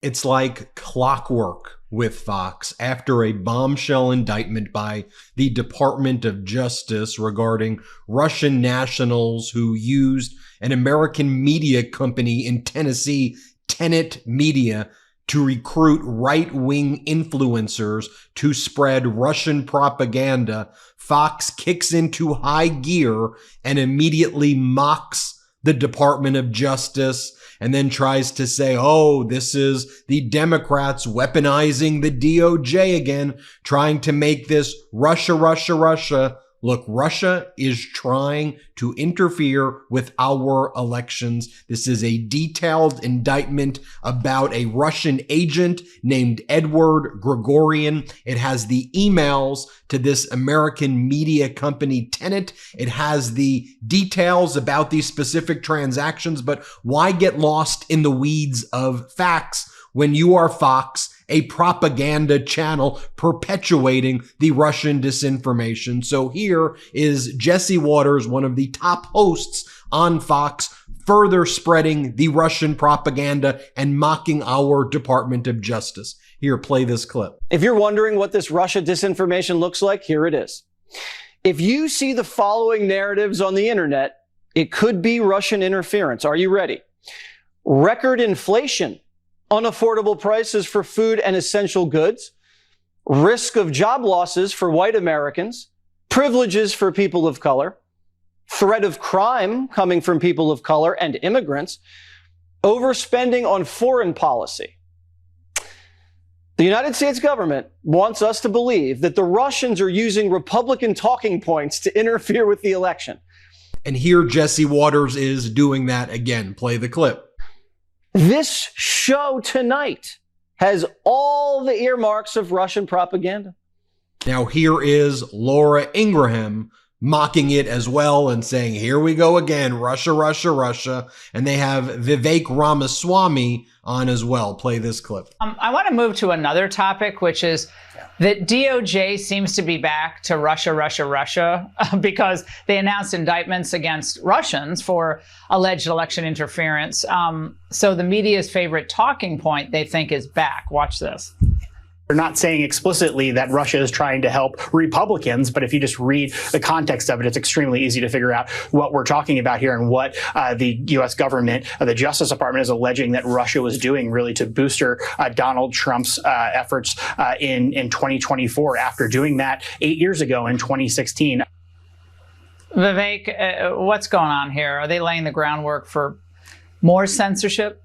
It's like clockwork with Fox after a bombshell indictment by the Department of Justice regarding Russian nationals who used an American media company in Tennessee, Tenet Media, to recruit right-wing influencers to spread Russian propaganda. Fox kicks into high gear and immediately mocks the Department of Justice and then tries to say, oh, this is the Democrats weaponizing the DOJ again, trying to make this Russia, Russia, Russia. Look, Russia is trying to interfere with our elections. This is a detailed indictment about a Russian agent named Edward Gregorian. It has the emails to this American media company, Tenet. It has the details about these specific transactions, but why get lost in the weeds of facts when you are Fox, a propaganda channel perpetuating the Russian disinformation? So here is Jesse Waters, one of the top hosts on Fox, further spreading the Russian propaganda and mocking our Department of Justice. Here, play this clip. If you're wondering what this Russia disinformation looks like, here it is. If you see the following narratives on the internet, it could be Russian interference. Are you ready? Record inflation. Unaffordable prices for food and essential goods, risk of job losses for white Americans, privileges for people of color, threat of crime coming from people of color and immigrants, overspending on foreign policy. The United States government wants us to believe that the Russians are using Republican talking points to interfere with the election. And here Jesse Waters is doing that again. Play the clip. This show tonight has all the earmarks of Russian propaganda. Now here is Laura Ingraham mocking it as well and saying, here we go again, Russia, Russia, Russia. And they have Vivek Ramaswamy on as well. Play this clip. I want to move to another topic, which is that DOJ seems to be back to Russia, Russia, Russia, because they announced indictments against Russians for alleged election interference. So the media's favorite talking point, they think, is back. Watch this. They're not saying explicitly that Russia is trying to help Republicans, but if you just read the context of it, it's extremely easy to figure out what we're talking about here and what the U.S. government, the Justice Department, is alleging that Russia was doing really to booster Donald Trump's efforts in 2024 after doing that 8 years ago in 2016. Vivek, what's going on here? Are they laying the groundwork for more censorship?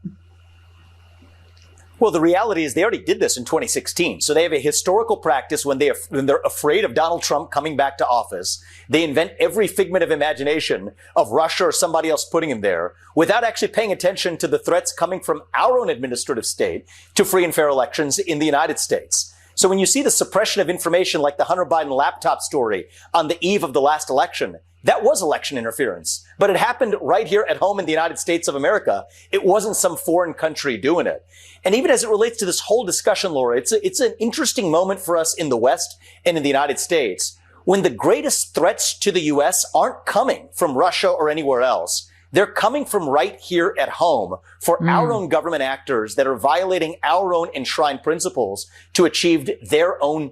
Well, the reality is they already did this in 2016. So they have a historical practice when they're afraid of Donald Trump coming back to office. They invent every figment of imagination of Russia or somebody else putting him there without actually paying attention to the threats coming from our own administrative state to free and fair elections in the United States. So when you see the suppression of information like the Hunter Biden laptop story on the eve of the last election, that was election interference, but it happened right here at home in the United States of America. It wasn't some foreign country doing it. And even as it relates to this whole discussion, Laura, it's an interesting moment for us in the West and in the United States when the greatest threats to the U.S. aren't coming from Russia or anywhere else. They're coming from right here at home for our own government actors that are violating our own enshrined principles to achieve their own,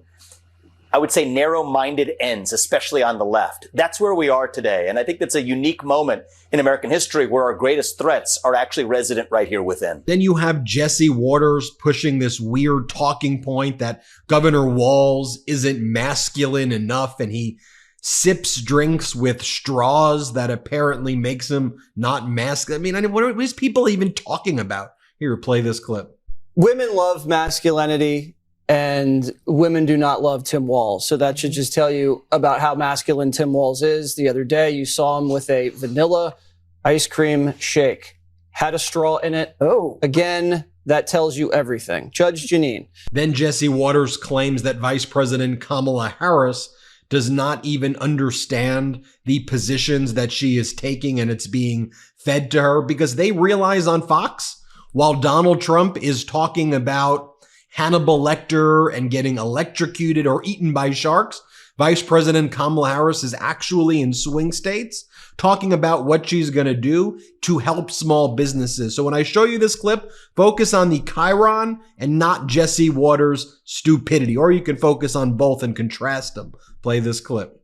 I would say, narrow-minded ends, especially on the left. That's where we are today. And I think that's a unique moment in American history where our greatest threats are actually resident right here within. Then you have Jesse Waters pushing this weird talking point that Governor Walz isn't masculine enough, and he sips drinks with straws that apparently makes him not masculine. I mean, what are these people even talking about? Here, play this clip. Women love masculinity, and women do not love Tim Walz. So that should just tell you about how masculine Tim Walz is. The other day, you saw him with a vanilla ice cream shake. Had a straw in it. Oh. Again, that tells you everything. Judge Janine. Then Jesse Waters claims that Vice President Kamala Harris does not even understand the positions that she is taking, and it's being fed to her because they realize on Fox, while Donald Trump is talking about Hannibal Lecter and getting electrocuted or eaten by sharks, Vice President Kamala Harris is actually in swing states talking about what she's going to do to help small businesses. So when I show you this clip, focus on the Chiron and not Jesse Waters' stupidity, or you can focus on both and contrast them. Play this clip.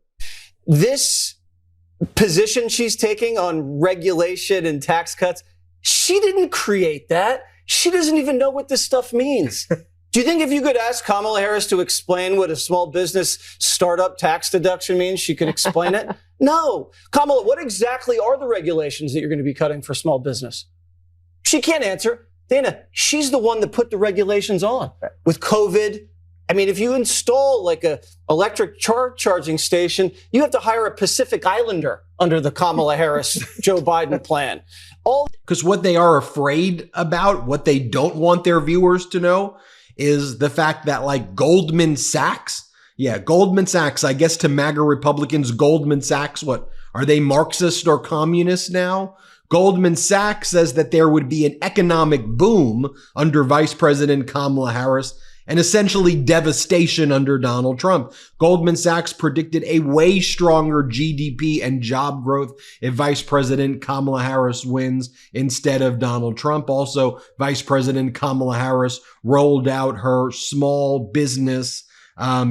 This position she's taking on regulation and tax cuts, she didn't create that. She doesn't even know what this stuff means. Do you think if you could ask Kamala Harris to explain what a small business startup tax deduction means, she could explain it? No. Kamala, what exactly are the regulations that you're going to be cutting for small business? She can't answer. Dana, she's the one that put the regulations on. With COVID, I mean, if you install like a electric charging station, you have to hire a Pacific Islander under the Kamala Harris, Joe Biden plan. Because what they are afraid about, what they don't want their viewers to know, is the fact that like Goldman Sachs, I guess to MAGA Republicans, Goldman Sachs, what, are they Marxist or communist now? Goldman Sachs says that there would be an economic boom under Vice President Kamala Harris and essentially devastation under Donald Trump. Goldman Sachs predicted a way stronger GDP and job growth if Vice President Kamala Harris wins instead of Donald Trump. Also, Vice President Kamala Harris rolled out her small business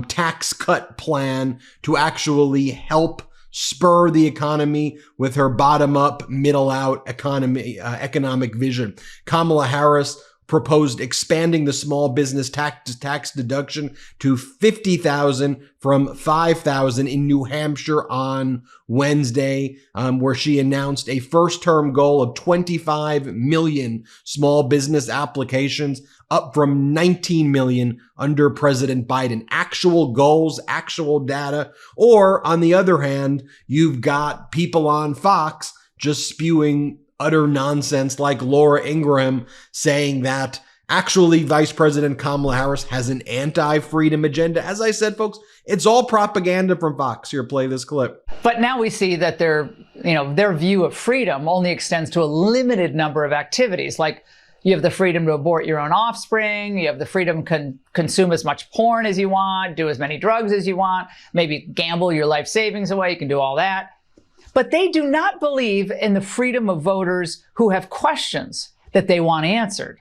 tax cut plan to actually help spur the economy with her bottom-up, middle-out economic vision. Kamala Harris proposed expanding the small business tax deduction to $50,000 from $5,000 in New Hampshire on Wednesday, where she announced a first-term goal of 25 million small business applications, up from 19 million under President Biden. Actual goals, actual data. Or on the other hand, you've got people on Fox just spewing utter nonsense like Laura Ingraham saying that actually Vice President Kamala Harris has an anti-freedom agenda. As I said, folks, it's all propaganda from Fox. Here, play this clip. But now we see that their view of freedom only extends to a limited number of activities. Like you have the freedom to abort your own offspring. You have the freedom to consume as much porn as you want, do as many drugs as you want, maybe gamble your life savings away. You can do all that. But they do not believe in the freedom of voters who have questions that they want answered.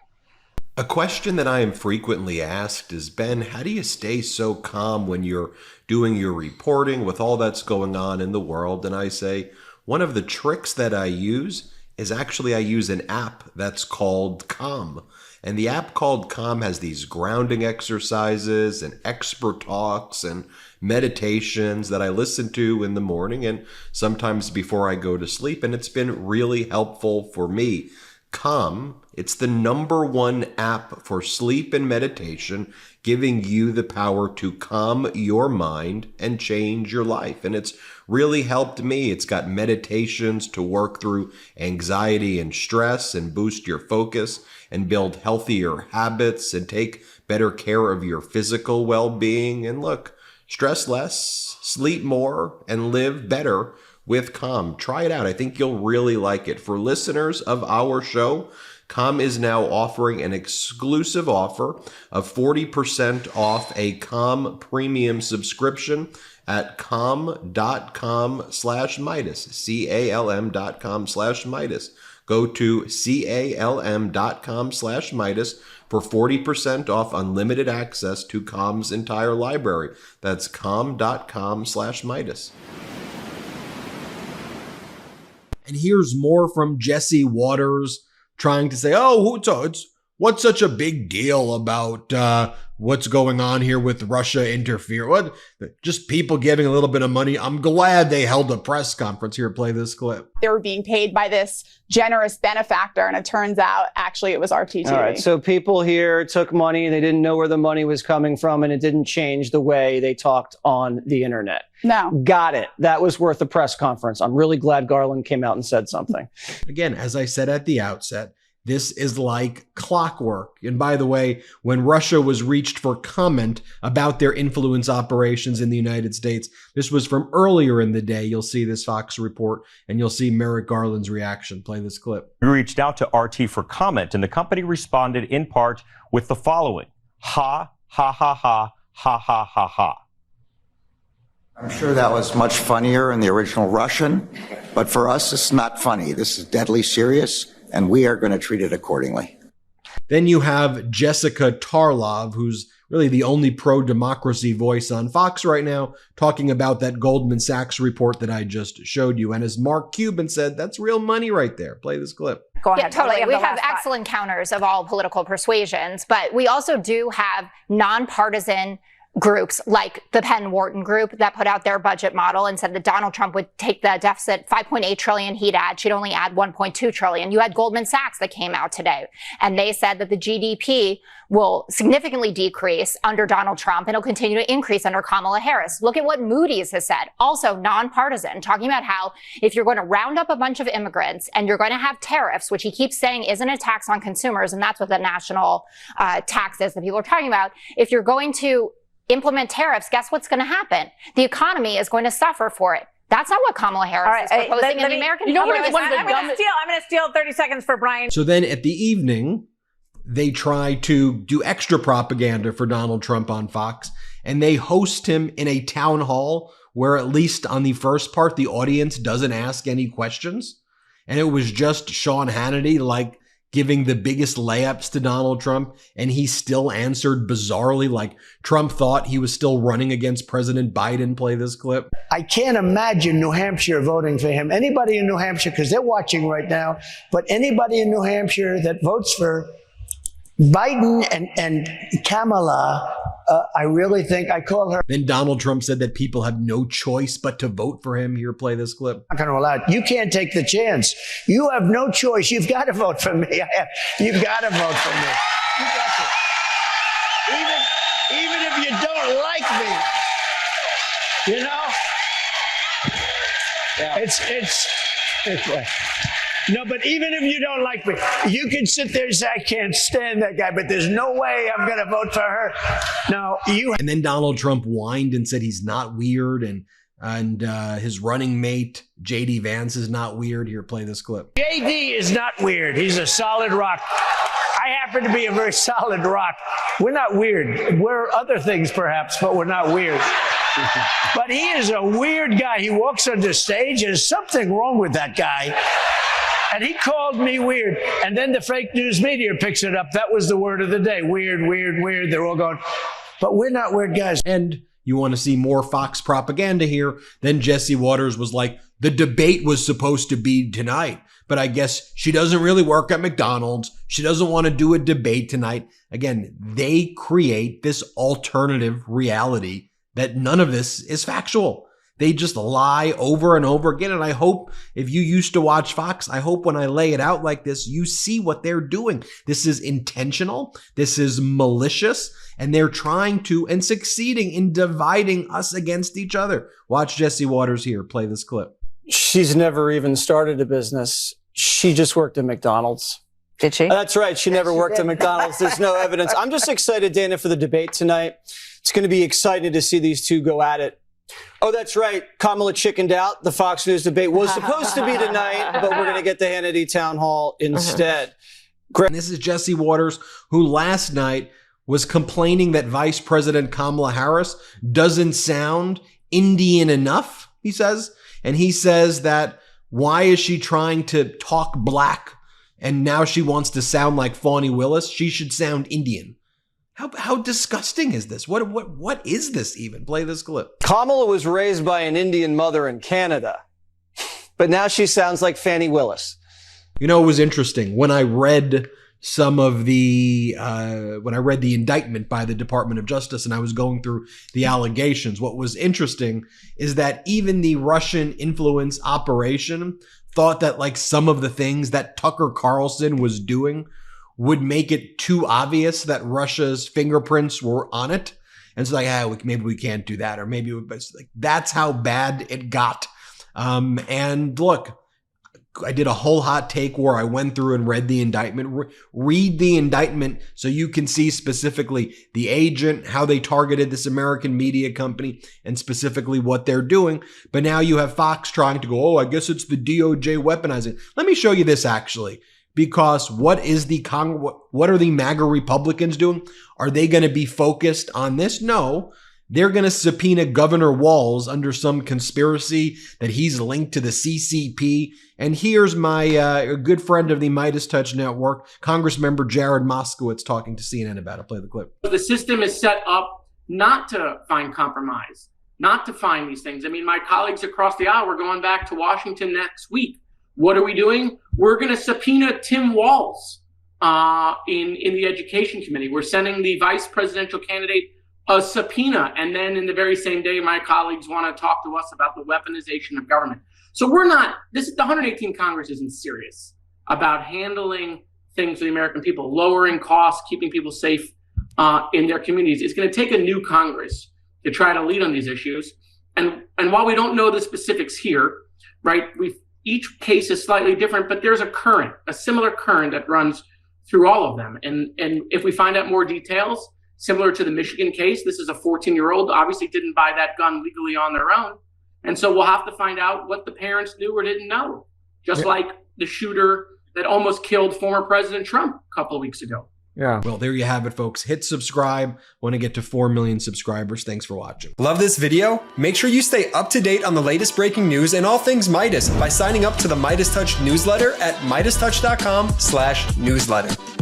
A question that I am frequently asked is, Ben, how do you stay so calm when you're doing your reporting with all that's going on in the world? And I say, one of the tricks that I use is actually I use an app that's called Calm. And the app called Calm has these grounding exercises and expert talks and meditations that I listen to in the morning and sometimes before I go to sleep. And it's been really helpful for me. Calm, it's the #1 app for sleep and meditation, giving you the power to calm your mind and change your life. And it's really helped me. It's got meditations to work through anxiety and stress and boost your focus and build healthier habits and take better care of your physical well-being. And look, stress less, sleep more, and live better with Calm. Try it out. I think you'll really like it. For listeners of our show, Calm is now offering an exclusive offer of 40% off a Calm premium subscription at calm.com/Meidas, calm.com/Meidas. Go to calm.com/Meidas for 40% off unlimited access to Calm's entire library. That's calm.com/Meidas. And here's more from Jesse Waters trying to say, what's such a big deal about what's going on here with Russia interfere? What? Just people giving a little bit of money. I'm glad they held a press conference. Here, play this clip. They were being paid by this generous benefactor, and it turns out actually it was RTTV. All right, so people here took money, they didn't know where the money was coming from, and it didn't change the way they talked on the internet. No. Got it. That was worth a press conference. I'm really glad Garland came out and said something. Again, as I said at the outset, this is like clockwork. And by the way, when Russia was reached for comment about their influence operations in the United States, this was from earlier in the day. You'll see this Fox report and you'll see Merrick Garland's reaction. Play this clip. We reached out to RT for comment, and the company responded in part with the following: ha, ha, ha, ha, ha, ha, ha, ha. I'm sure that was much funnier in the original Russian, but for us, it's not funny. This is deadly serious, and we are going to treat it accordingly. Then you have Jessica Tarlov, who's really the only pro-democracy voice on Fox right now, talking about that Goldman Sachs report that I just showed you. And as Mark Cuban said, that's real money right there. Play this clip. Go ahead. Yeah, totally. We have excellent counters of all political persuasions, but we also do have nonpartisan groups like the Penn Wharton group that put out their budget model and said that Donald Trump would take the deficit 5.8 trillion she'd only add 1.2 trillion. You had Goldman Sachs that came out today and they said that the GDP will significantly decrease under Donald Trump and it'll continue to increase under Kamala Harris. Look at what Moody's has said, also nonpartisan, talking about how if you're going to round up a bunch of immigrants and you're going to have tariffs, which he keeps saying isn't a tax on consumers, and that's what the national tax is that people are talking about. If you're going to implement tariffs, guess what's going to happen? The economy is going to suffer for it. That's not what Kamala Harris is proposing in the American public. I'm going to steal 30 seconds for Brian. So then at the evening, they try to do extra propaganda for Donald Trump on Fox, and they host him in a town hall where, at least on the first part, the audience doesn't ask any questions. And it was just Sean Hannity, like, giving the biggest layups to Donald Trump, and he still answered bizarrely, like Trump thought he was still running against President Biden. Play this clip. I can't imagine New Hampshire voting for him. Anybody in New Hampshire, because they're watching right now, but anybody in New Hampshire that votes for Biden and Kamala, I really think I call her. Then Donald Trump said that people have no choice but to vote for him. Here, play this clip. I'm not going to allow it. You can't take the chance. You have no choice. You've got to vote for me. You've got to vote for me. You got to. Even if you don't like me, you know. Yeah. It's no, but even if you don't like me, you can sit there and say, I can't stand that guy, but there's no way I'm going to vote for her. No, you. And then Donald Trump whined and said he's not weird, and his running mate, J.D. Vance, is not weird. Here, play this clip. J.D. is not weird. He's a solid rock. I happen to be a very solid rock. We're not weird. We're other things, perhaps, but we're not weird. But he is a weird guy. He walks on the stage. There's something wrong with that guy. And he called me weird. And then the fake news media picks it up. That was the word of the day. Weird, weird, weird. They're all going, but we're not weird guys. And you want to see more Fox propaganda here? Then Jesse Waters was like, the debate was supposed to be tonight, but I guess she doesn't really work at McDonald's. She doesn't want to do a debate tonight. Again, they create this alternative reality that none of this is factual. They just lie over and over again. And I hope if you used to watch Fox, I hope when I lay it out like this, you see what they're doing. This is intentional. This is malicious. And they're trying to and succeeding in dividing us against each other. Watch Jesse Waters here. Play this clip. She's never even started a business. She just worked at McDonald's. Did she? That's right. She never worked at McDonald's. There's no evidence. I'm just excited, Dana, for the debate tonight. It's going to be exciting to see these two go at it. Oh, that's right. Kamala chickened out. The Fox News debate was supposed to be tonight, but we're going to get the Hannity town hall instead. Great. This is Jesse Waters, who last night was complaining that Vice President Kamala Harris doesn't sound Indian enough, he says. And he says that why is she trying to talk black and now she wants to sound like Fani Willis? She should sound Indian. How disgusting is this? What is this even? Play this clip. Kamala was raised by an Indian mother in Canada, but now she sounds like Fani Willis. You know, it was interesting when I read some of the indictment by the Department of Justice and I was going through the allegations. What was interesting is that even the Russian influence operation thought that like some of the things that Tucker Carlson was doing would make it too obvious that Russia's fingerprints were on it. And so like, maybe we can't do that. Or maybe like, that's how bad it got. And look, I did a whole hot take where I went through and read the indictment. Read the indictment so you can see specifically the agent, how they targeted this American media company, and specifically what they're doing. But now you have Fox trying to go, oh, I guess it's the DOJ weaponizing. Let me show you this actually. Because what are the MAGA Republicans doing? Are they going to be focused on this? No, they're going to subpoena Governor Walz under some conspiracy that he's linked to the CCP. And here's my good friend of the MeidasTouch Network, Congressmember Jared Moskowitz, talking to CNN about it. Play the clip. The system is set up not to find compromise, not to find these things. I mean, my colleagues across the aisle, we're going back to Washington next week. What are we doing? We're going to subpoena Tim Walz in the Education Committee. We're sending the vice presidential candidate a subpoena. And then in the very same day, my colleagues want to talk to us about the weaponization of government. So we're not, the 118th Congress isn't serious about handling things for the American people, lowering costs, keeping people safe in their communities. It's going to take a new Congress to try to lead on these issues. And while we don't know the specifics here, right, each case is slightly different, but there's a similar current that runs through all of them. And if we find out more details, similar to the Michigan case, this is a 14-year-old, obviously didn't buy that gun legally on their own. And so we'll have to find out what the parents knew or didn't know, just like the shooter that almost killed former President Trump a couple of weeks ago. Yeah. Well, there you have it, folks. Hit subscribe. Want to get to 4 million subscribers. Thanks for watching. Love this video? Make sure you stay up to date on the latest breaking news and all things Meidas by signing up to the MeidasTouch newsletter at MeidasTouch.com/newsletter.